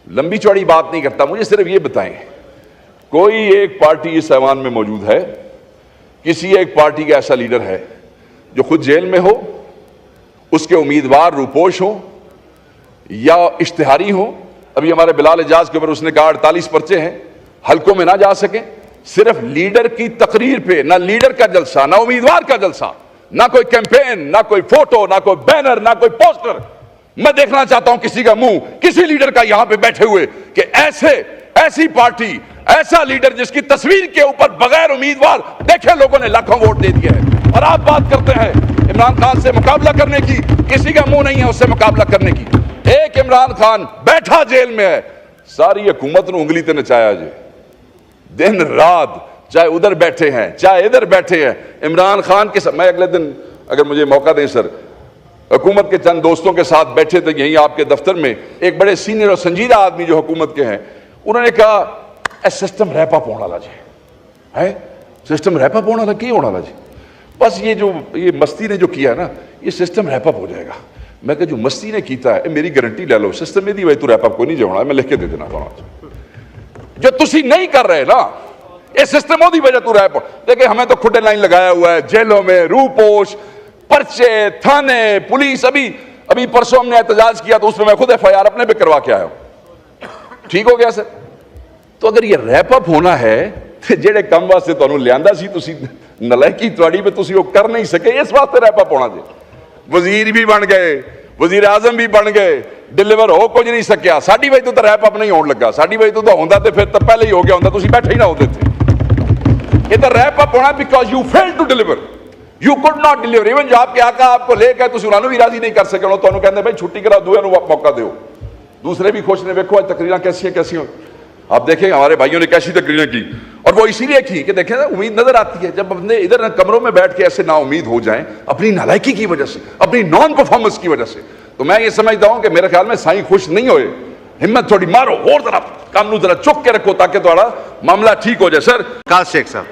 لمبی چوڑی بات نہیں کرتا، مجھے صرف یہ بتائیں کوئی ایک پارٹی اس ایوان میں موجود ہے، کسی ایک پارٹی کا ایسا لیڈر ہے جو خود جیل میں ہو، اس کے امیدوار روپوش ہوں یا اشتہاری ہوں؟ ابھی ہمارے بلال اعجاز کے اوپر اس نے کہا 48 پرچے ہیں، حلقوں میں نہ جا سکیں، صرف لیڈر کی تقریر پہ، نہ لیڈر کا جلسہ، نہ امیدوار کا جلسہ، نہ کوئی کیمپین، نہ کوئی فوٹو، نہ کوئی بینر، نہ کوئی پوسٹر۔ میں دیکھنا چاہتا ہوں کسی کا منہ، کسی لیڈر کا یہاں پہ بیٹھے ہوئے کہ ایسی پارٹی، ایسا لیڈر جس کی تصویر کے اوپر بغیر امیدوار دیکھے لوگوں نے لاکھوں ووٹ دے دیے ہیں، اور آپ بات کرتے ہیں عمران خان سے مقابلہ کرنے کی، کسی کا منہ نہیں ہے اس سے مقابلہ کرنے کی۔ ایک عمران خان بیٹھا جیل میں ہے، ساری حکومت نے انگلی تے نچایا جی، دن رات، چاہے ادھر بیٹھے ہیں چاہے ادھر بیٹھے ہیں عمران خان کے ساتھ۔ میں اگلے دن اگر مجھے موقع دیں سر، حکومت کے چند دوستوں کے ساتھ بیٹھے تھے یہیں آپ کے دفتر میں، ایک بڑے سینئر اور سنجیدہ آدمی جو حکومت کے ہیں، انہوں نے کہا اے سسٹم ریپ اپ ہونا جی ہے، سسٹم ریپ اپ ہونا کی ہونا جی، بس یہ مستی نے جو کیا ہے نا، یہ سسٹم ریپ اپ ہو جائے گا۔ میں کہا جو مستی نے کیتا ہے میری گارنٹی لے لو، سسٹم میں دی وجہ تو ریپ اپ کوئی نہیں جو ہونا ہے، میں لکھ کے دے دینا جو تسی نہیں کر رہے نا، یہ سسٹم ہو دی وجہ تو ریپ اپ۔ دیکھیں ہمیں تو کھٹے لائن لگایا ہوا ہے جیلوں میں، روپوش، پرچے، تھانے، پولیس۔ ابھی پرسوں ہم نے احتجاج کیا تو اس میں میں خود FIR اپنے پہ کروا کے آیا ہوں، ٹھیک ہو گیا سر؟ تو اگر یہ ریپ اپ ہونا ہے تو جڑے کم واسطے تانوں لیاندا سی تسی نلائکی تواڈی پہ تسی وہ کر نہیں سکے، اس واسطے ریپ اپ ہونا جی۔ وزیر بھی بن گئے، وزیر اعظم بھی بن گئے، ڈیلیور ہو کچھ نہیں سکیا، ساڈی وجہ تو ریپ اپ نہیں ہون لگا، ساڈی وجہ تو ہوندا تے پھر تو پہلے ہی ہو گیا ہوندا، تسی بیٹھے ہی نہ ہوندے تھے۔ یہ تو ریپ اپ ہونا because you fail to deliver, you could not deliver. Even جو آپ کے آقا آپ کو لے گئے تسی انہوں بھی راضی نہیں کر سکے، انہوں تانوں کہندے بھائی چھٹی کرا دوے نوں موقع دیو، دوسرے بھی خوش نے۔ دیکھو آج تقریراں کیسی ہوں، آپ دیکھیں ہمارے بھائیوں نے کیسی تقریریں کی، اور وہ اسی لیے کی کہ دیکھیں نا امید نظر آتی ہے جب اپنے ادھر کمروں میں بیٹھ کے ایسے نا امید ہو جائیں اپنی نالائکی کی وجہ سے، اپنی نان پرفارمنس کی وجہ سے۔ تو میں یہ سمجھتا ہوں کہ میرے خیال میں سائیں خوش نہیں ہوئے، ہمت تھوڑی مارو اور ذرا کام نو ذرا چک کے رکھو تاکہ تھوڑا معاملہ ٹھیک ہو جائے۔ سر قاض شیخ صاحب۔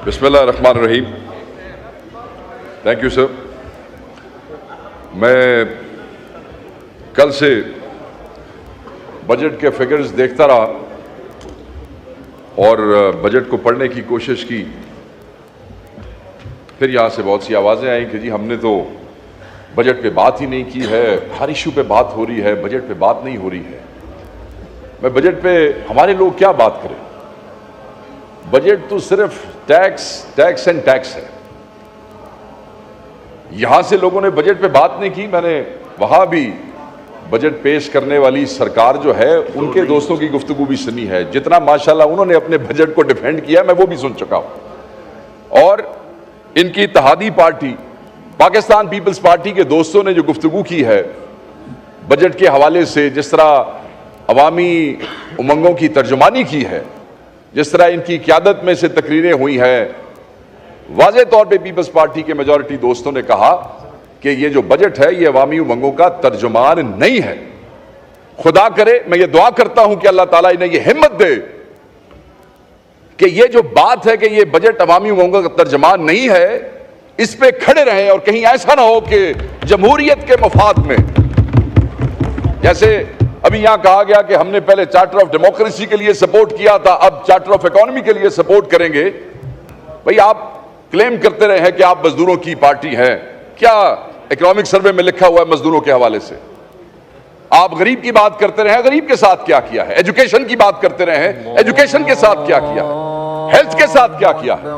بسم اللہ الرحمن الرحیم۔ Thank you sir. میں کل سے بجٹ کے فگرز دیکھتا رہا اور بجٹ کو پڑھنے کی کوشش کی، پھر یہاں سے بہت سی آوازیں آئیں کہ جی ہم نے تو بجٹ پہ بات ہی نہیں کی ہے، ہر ایشو پہ بات ہو رہی ہے، بجٹ پہ بات نہیں ہو رہی ہے۔ میں بجٹ پہ ہمارے لوگ کیا بات کریں، بجٹ تو صرف ٹیکس اینڈ ٹیکس ہے۔ یہاں سے لوگوں نے بجٹ پہ بات نہیں کی، میں نے وہاں بھی بجٹ پیش کرنے والی سرکار جو ہے ان کے دوستوں کی گفتگو بھی سنی ہے، جتنا ماشاءاللہ انہوں نے اپنے بجٹ کو ڈیفینڈ کیا میں وہ بھی سن چکا ہوں۔ اور ان کی اتحادی پارٹی پاکستان پیپلز پارٹی کے دوستوں نے جو گفتگو کی ہے بجٹ کے حوالے سے، جس طرح عوامی امنگوں کی ترجمانی کی ہے، جس طرح ان کی قیادت میں سے تقریریں ہوئی ہیں، واضح طور پہ پیپلز پارٹی کے میجورٹی دوستوں نے کہا کہ یہ جو بجٹ ہے یہ عوامی امنگوں کا ترجمان نہیں ہے۔ خدا کرے، میں یہ دعا کرتا ہوں کہ اللہ تعالیٰ انہیں یہ ہمت دے کہ یہ جو بات ہے کہ یہ بجٹ عوامی امنگوں کا ترجمان نہیں ہے، اس پہ کھڑے رہیں، اور کہیں ایسا نہ ہو کہ جمہوریت کے مفاد میں، جیسے ابھی یہاں کہا گیا کہ ہم نے پہلے چارٹر آف ڈیموکریسی کے لیے سپورٹ کیا تھا، اب چارٹر آف اکانومی کے لیے سپورٹ کریں گے۔ بھئی آپ کلیم کرتے رہے ہیں کہ آپ مزدوروں کی پارٹی ہیں، کیا اکنامک سروے میں لکھا ہوا ہے مزدوروں کے حوالے سے؟ آپ غریب کی بات کرتے رہے ہیں، غریب کے ساتھ کیا کیا ہے؟ ایجوکیشن کی بات کرتے رہے ہیں، ایجوکیشن کے ساتھ کیا کیا ہے؟ ہیلتھ کے ساتھ کیا کیا ہے؟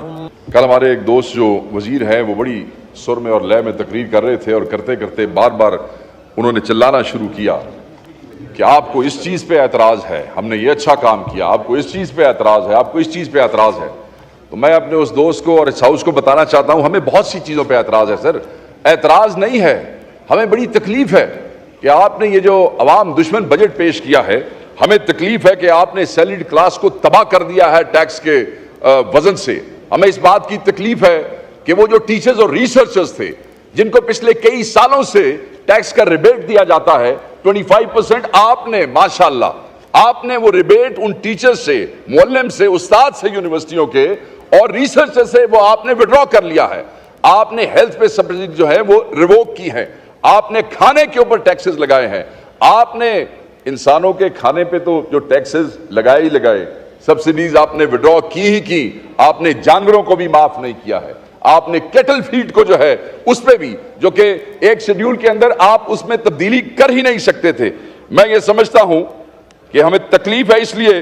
کل ہمارے ایک دوست جو وزیر ہیں وہ بڑی سر میں اور لے میں تقریر کر رہے تھے، اور کرتے کرتے بار بار انہوں نے چلانا شروع کیا کہ آپ کو اس چیز پہ اعتراض ہے، ہم نے یہ اچھا کام کیا، آپ کو اس چیز پہ اعتراض ہے، آپ کو اس چیز پہ اعتراض ہے۔ تو میں اپنے اس دوست کو اور اس ہاؤس کو بتانا چاہتا ہوں ہمیں بہت سی چیزوں پہ اعتراض ہے سر، اعتراض نہیں ہے، ہمیں بڑی تکلیف ہے کہ آپ نے یہ جو عوام دشمن بجٹ پیش کیا ہے، ہمیں تکلیف ہے کہ آپ نے سیلریڈ کلاس کو تباہ کر دیا ہے ٹیکس کے وزن سے۔ ہمیں اس بات کی تکلیف ہے کہ وہ جو ٹیچرز اور ریسرچرز تھے جن کو پچھلے کئی سالوں سے ٹیکس کا ریبیٹ دیا جاتا ہے 25%، آپ نے ماشاءاللہ آپ نے وہ ریبیٹ ان ٹیچر سے، معلم سے، استاد سے یونیورسٹیوں کے اور ریسرچر سے وہ آپ نے وڈرا کر لیا ہے۔ آپ نے ہیلتھ پہ سبسڈی جو ہے وہ ریووک کی ہے، آپ نے کھانے کے اوپر ٹیکسز لگائے ہیں، آپ نے انسانوں کے کھانے پہ تو جو ٹیکسز لگائے ہی لگائے, سبسڈیز آپ نے وڈرا کی ہی آپ نے جانوروں کو بھی معاف نہیں کیا ہے. آپ نے کیٹل فیڈ کو جو ہے اس پہ بھی, جو کہ ایک شیڈیول کے اندر آپ اس میں تبدیلی کر ہی نہیں سکتے تھے. میں یہ سمجھتا ہوں کہ ہمیں تکلیف ہے اس لیے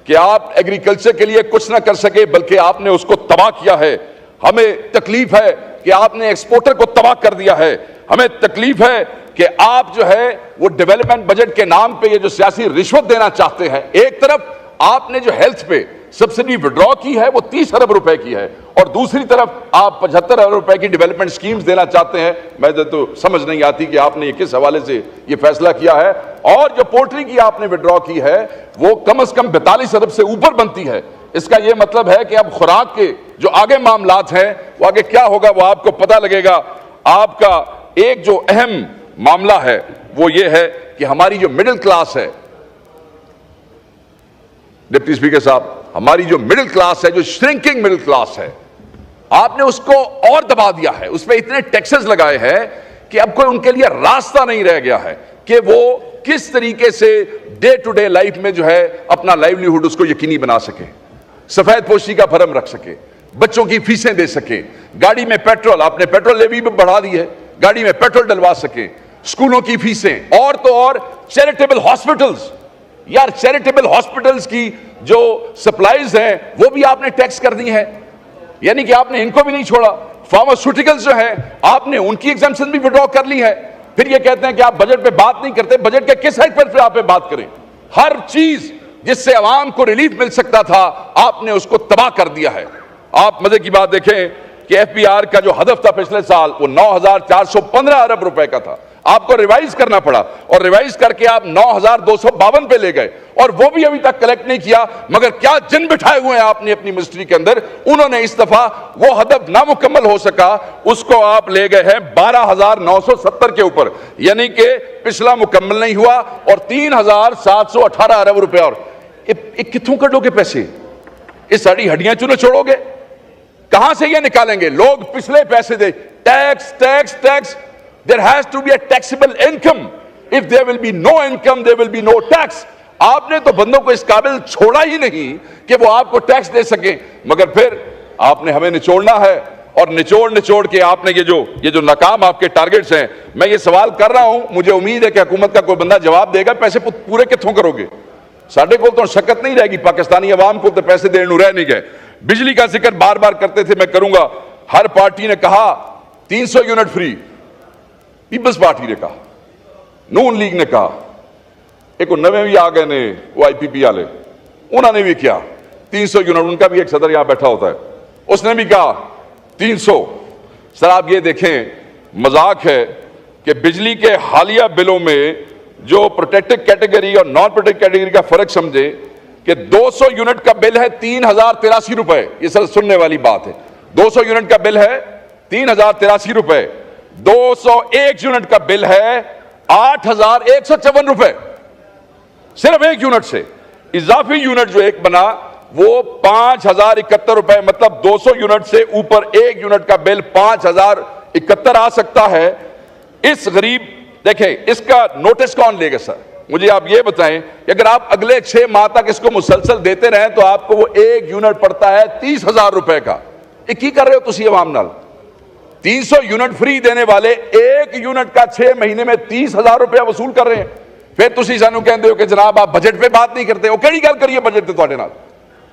کہ آپ ایگریکلچر کے لیے کچھ نہ کر سکے بلکہ آپ نے اس کو تباہ کیا ہے. ہمیں تکلیف ہے کہ آپ نے ایکسپورٹر کو تباہ کر دیا ہے. ہمیں تکلیف ہے کہ آپ جو ہے وہ ڈیولپمنٹ بجٹ کے نام پہ یہ جو سیاسی رشوت دینا چاہتے ہیں. ایک طرف آپ نے جو ہیلتھ پہ سبسڈی وڈرا کی ہے وہ 30 ارب روپے کی ہے, اور دوسری طرف آپ 75 ارب روپے کی ڈیولپمنٹ سکیمز دینا چاہتے ہیں. میں تو سمجھ نہیں آتی کہ آپ نے یہ کس حوالے سے یہ فیصلہ کیا ہے. اور جو پولٹری کی آپ نے وڈرا کی ہے وہ کم از کم 42 ارب سے اوپر بنتی ہے. اس کا یہ مطلب ہے کہ اب خوراک کے جو آگے معاملات ہیں وہ آگے کیا ہوگا وہ آپ کو پتہ لگے گا. آپ کا ایک جو اہم معاملہ ہے وہ یہ ہے کہ ہماری جو مڈل کلاس ہے, ڈپٹی اسپیکر صاحب, ہماری جو مڈل کلاس ہے, جو شرنکنگ مڈل کلاس ہے, آپ نے اس کو اور دبا دیا ہے. اس پہ اتنے ٹیکسز لگائے ہیں کہ اب کوئی ان کے لیے راستہ نہیں رہ گیا ہے کہ وہ کس طریقے سے ڈے ٹو ڈے لائف میں جو ہے اپنا لائیولیہوڈ اس کو یقینی بنا سکے, سفید پوشی کا بھرم رکھ سکے, بچوں کی فیسیں دے سکے, گاڑی میں پیٹرول, آپ نے پیٹرول لیوی بھی بڑھا دی ہے, گاڑی میں پیٹرول ڈلوا سکے, اسکولوں کی فیسیں, اور تو اور چیریٹیبل ہاسپٹلز. یار چیریٹیبل ہاسپٹلز کی جو سپلائیز ہیں وہ بھی آپ نے ٹیکس کر دی ہیں, یعنی کہ آپ نے ان کو بھی نہیں چھوڑا. فارماسیوٹیکلز جو ہیں آپ نے ان کی ایگزمپشن بھی وڈرا کر لی ہے. پھر یہ کہتے ہیں کہ آپ بجٹ پہ بات نہیں کرتے. بجٹ کے کس حد پر آپ پہ بات کریں؟ ہر چیز جس سے عوام کو ریلیف مل سکتا تھا آپ نے اس کو تباہ کر دیا ہے. آپ مزے کی بات دیکھیں کہ ایف پی آر کا جو ہدف تھا پچھلے سال وہ 9,415 ارب روپے کا تھا. آپ کو ریوائز کرنا پڑا, اور ریوائز کر کے آپ 9,252 پہ لے گئے, اور وہ بھی ابھی تک کلیکٹ نہیں کیا. مگر کیا جن بٹھائے ہوئے ہیں آپ نے اپنی منسٹری کے اندر. انہوں نے اس دفعہ وہ ہدف نامکمل ہو سکا اس کو آپ لے گئے ہیں 12,970 کے اوپر, یعنی کہ پچھلا مکمل نہیں ہوا, اور 3,718 ارب روپے. اور کتوں کٹو گے پیسے؟ یہ ساری ہڈیاں چونے چھوڑو گے؟ کہاں سے یہ نکالیں گے؟ لوگ پچھلے پیسے دے. Tax tax tax. There has to be a taxable income. If there will be no income, there will be no tax. آپ نے تو بندوں کو اس قابل چھوڑا ہی نہیں کہ وہ آپ کو ٹیکس دے سکیں, مگر پھر آپ نے ہمیں نچوڑنا ہے, اور نچوڑ کے آپ نے یہ جو ناکام آپ کے ٹارگٹس ہیں. میں یہ سوال کر رہا ہوں, مجھے امید ہے کہ حکومت کا کوئی بندہ جواب دے گا, پیسے پورے کتوں کرو گے؟ ساڈے کو تو شکت نہیں رہے گی, پاکستانی عوام کو تو پیسے دینے رہ نہیں گئے. بجلی کا ذکر بار بار کرتے تھے, میں کروں گا. ہر پارٹی نے کہا 300 یونٹ فری, پیپلز پارٹی نے کہا, نون لیگ نے کہا, ایک نویں بھی آ گئے نے وہ آئی پی پی والے, انہوں نے بھی کیا 300 یونٹ. ان کا بھی ایک صدر یہاں بیٹھا ہوتا ہے, اس نے بھی کہا 300. سر آپ یہ دیکھیں, مذاق ہے کہ بجلی کے حالیہ بلوں میں جو پروٹیکٹڈ کیٹیگری اور نان پروٹیکٹڈ کیٹیگری کا فرق سمجھے کہ 200 یونٹ کا بل ہے 3,083 روپے. یہ سر سننے والی بات ہے. 200 یونٹ کا بل ہے 3,083 روپے. 201 یونٹ کا بل ہے 8,154 روپے, صرف ایک یونٹ سے. اضافی یونٹ جو ایک بنا وہ 5,071 روپے, مطلب 200 یونٹ سے اوپر ایک یونٹ کا بل 5,071 آ سکتا ہے. اس غریب, دیکھیں اس کا نوٹس کون لے گا؟ سر مجھے آپ یہ بتائیں کہ اگر آپ اگلے 6 ماہ تک اس کو مسلسل دیتے رہیں تو آپ کو وہ ایک یونٹ پڑتا ہے 30,000 روپے کا. یہ کی کر رہے ہو تسی عوام نال؟ 300 یونٹ فری دینے والے ایک یونٹ کا 6 مہینے میں 30,000 روپیہ وصول کر رہے ہیں. پھر تسی سانو کہندے ہو کہ جناب آپ بجٹ پہ بات نہیں کرتے. وہ کیڑی گل کریے بجٹ پہ؟ تواڈے نال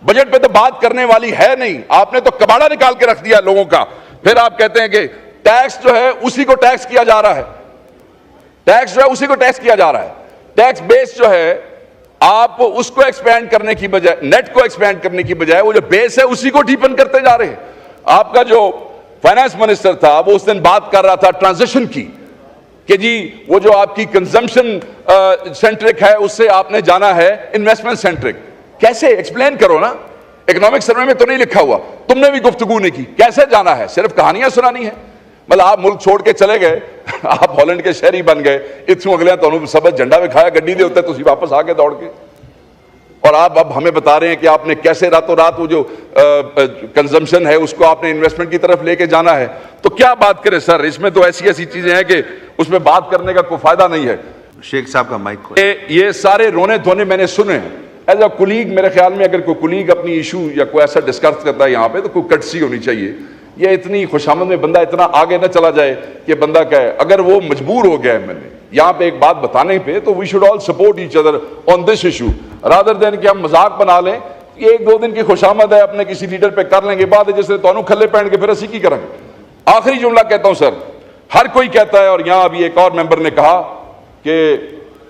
بجٹ پہ تو بات کرنے والی ہے نہیں, آپ نے تو کباڑا نکال کے رکھ دیا لوگوں کا. پھر آپ کہتے ہیں کہ ٹیکس جو ہے اسی کو ٹیکس کیا جا رہا ہے, ٹیکس جو ہے اسی کو ٹیکس کیا جا رہا ہے. ٹیکس بیس جو ہے آپ اس کو ایکسپینڈ کرنے کی بجائے, نیٹ کو ایکسپینڈ کرنے کی بجائے وہ جو بیس ہے اسی کو ڈیپن کرتے جا رہے ہیں. آپ کا جو فائنانس منسٹر تھا وہ اس دن بات کر رہا تھا ٹرانزیشن کی, کہ جی وہ جو آپ کی کنزمپشن سینٹرک ہے اس سے آپ نے جانا ہے انویسٹمنٹ سینٹرک. کیسے؟ ایکسپلین کرو نا. اکنامک سروے میں تو نہیں لکھا ہوا, تم نے بھی گفتگو نہیں کی. کیسے جانا ہے؟ صرف کہانیاں سنانی ہے. مطلب آپ ملک چھوڑ کے چلے گئے, آپ ہالینڈ کے شہری بن گئے, اتوں اگلے تو سبز جھنڈا دکھایا گڈی دے ہوتے, تسی واپس آ کے دوڑ کے, اور آپ اب ہمیں بتا رہے ہیں کہ آپ نے کیسے راتوں رات وہ جو کنزمپشن ہے اس کو آپ نے انویسٹمنٹ کی طرف لے کے جانا ہے. تو کیا بات کریں سر, اس میں تو ایسی چیزیں ہیں کہ اس میں بات کرنے کا کوئی فائدہ نہیں ہے. شیخ صاحب کا مائک کو. یہ سارے رونے دھونے میں نے سنے ہیں. ایز اے کولیگ میرے خیال میں اگر کوئی کولیگ اپنی ایشو یا کوئی ایسا ڈسکس کرتا ہے یہاں پہ تو کوئی کٹسی ہونی چاہیے. یہ اتنی خوشامد میں بندہ اتنا آگے نہ چلا جائے کہ بندہ کہے اگر وہ مجبور ہو گیا ہے میں نے یہاں پہ ایک بات بتانے پہ تو we should all support each other on this issue rather than کہ ہم مذاق بنا لیں. یہ ایک دو دن کی خوشامد ہے اپنے کسی لیڈر پہ کر لیں گے بعد جس نے تو کھلے پہن کے پھر اسی کی کریں گے. آخری جملہ کہتا ہوں سر, ہر کوئی کہتا ہے اور یہاں ابھی ایک اور ممبر نے کہا کہ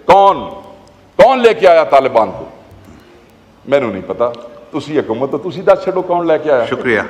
کون لے کے آیا طالبان کو. میں نے نہیں پتا, تسی حکومت تو تسی دس چھڈو کون لے کے آیا. شکریہ.